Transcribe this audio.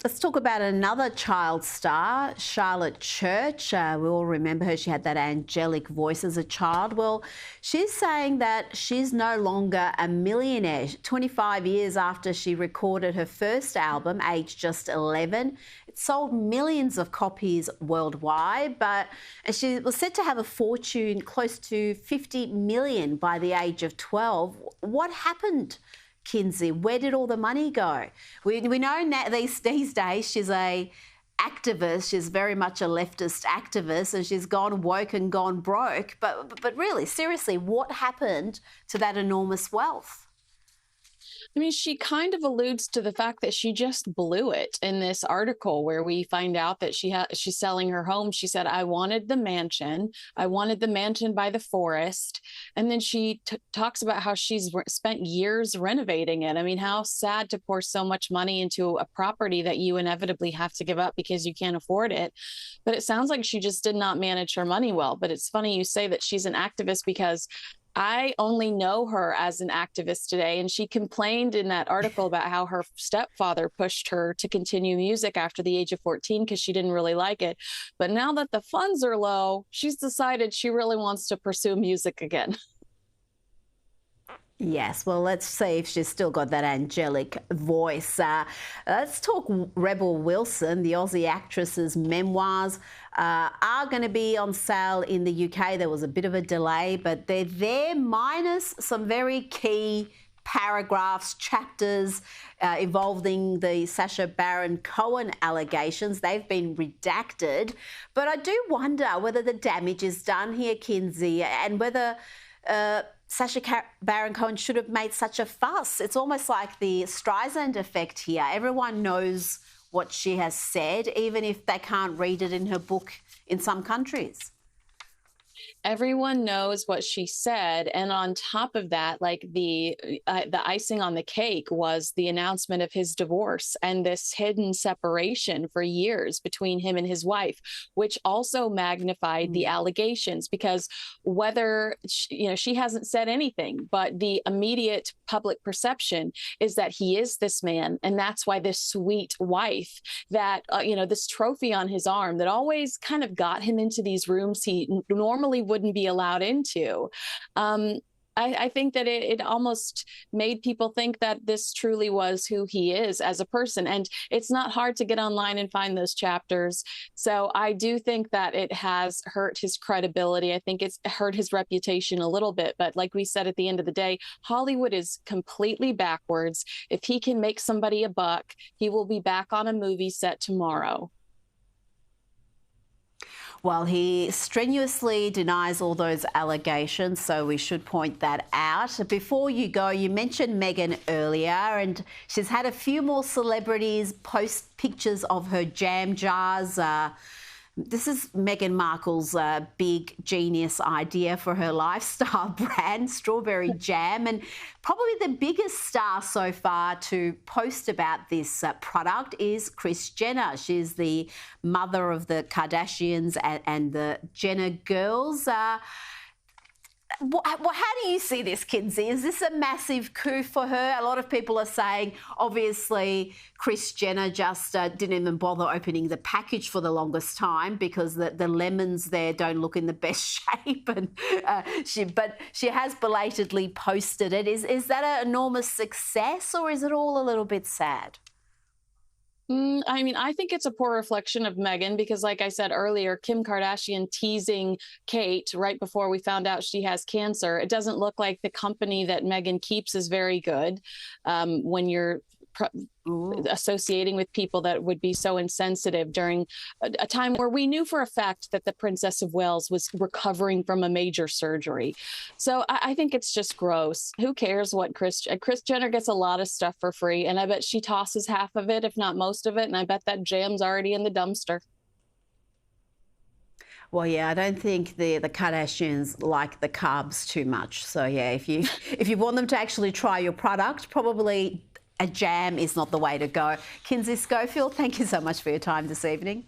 Let's talk about another child star, Charlotte Church. We all remember her. She had that angelic voice as a child. Well, she's saying that she's no longer a millionaire. 25 years after she recorded her first album, aged just 11, it sold millions of copies worldwide, but she was said to have a fortune close to 50 million by the age of 12. What happened, Kinsey? Where did all the money go? We know now these days she's a activist. She's very much a leftist activist, and she's gone woke and gone broke. But really, seriously, what happened to that enormous wealth? I mean, she kind of alludes to the fact that she just blew it in this article where we find out that she's selling her home. She said, I wanted the mansion. I wanted the mansion by the forest. And then she talks about how she's spent years renovating it. I mean, how sad to pour so much money into a property that you inevitably have to give up because you can't afford it. But it sounds like she just did not manage her money well. But it's funny you say that she's an activist, because I only know her as an activist today, and she complained in that article about how her stepfather pushed her to continue music after the age of 14 because she didn't really like it. But now that the funds are low, she's decided she really wants to pursue music again. Yes, well, let's see if she's still got that angelic voice. Let's talk Rebel Wilson. The Aussie actress's memoirs are going to be on sale in the UK. There was a bit of a delay, but they're there, minus some very key paragraphs, chapters involving the Sasha Baron Cohen allegations. They've been redacted. But I do wonder whether the damage is done here, Kinsey, and whether Sasha Baron Cohen should have made such a fuss. It's almost like the Streisand effect here. Everyone knows what she has said, even if they can't read it in her book in some countries. Everyone knows what she said, and on top of that, like the icing on the cake was the announcement of his divorce and this hidden separation for years between him and his wife, which also magnified the allegations, because whether she hasn't said anything, but the immediate public perception is that he is this man, and that's why this sweet wife that this trophy on his arm that always kind of got him into these rooms he normally wouldn't be allowed into. I think that it almost made people think that this truly was who he is as a person. And it's not hard to get online and find those chapters. So I do think that it has hurt his credibility. I think it's hurt his reputation a little bit. But like we said, at the end of the day, Hollywood is completely backwards. If he can make somebody a buck, he will be back on a movie set tomorrow. Well, he strenuously denies all those allegations, so we should point that out. Before you go, you mentioned Meghan earlier, and she's had a few more celebrities post pictures of her jam jars. This is Meghan Markle's big genius idea for her lifestyle brand, strawberry jam, and probably the biggest star so far to post about this product is Kris Jenner. She's the mother of the Kardashians and the Jenner girls. How do you see this, Kinsey? Is this a massive coup for her? A lot of people are saying, obviously, Kris Jenner just didn't even bother opening the package for the longest time because the lemons there don't look in the best shape. And but she has belatedly posted it. Is that an enormous success, or is it all a little bit sad? I mean, I think it's a poor reflection of Meghan because, like I said earlier, Kim Kardashian teasing Kate right before we found out she has cancer. It doesn't look like the company that Meghan keeps is very good when you're associating with people that would be so insensitive during a time where we knew for a fact that the Princess of Wales was recovering from a major surgery. So I think it's just gross. Who cares what Kris Jenner gets a lot of stuff for free, and I bet she tosses half of it, if not most of it, and I bet that jam's already in the dumpster. Well, yeah, I don't think the Kardashians like the carbs too much. So yeah, if you want them to actually try your product, probably a jam is not the way to go. Kinsey Schofield, thank you so much for your time this evening.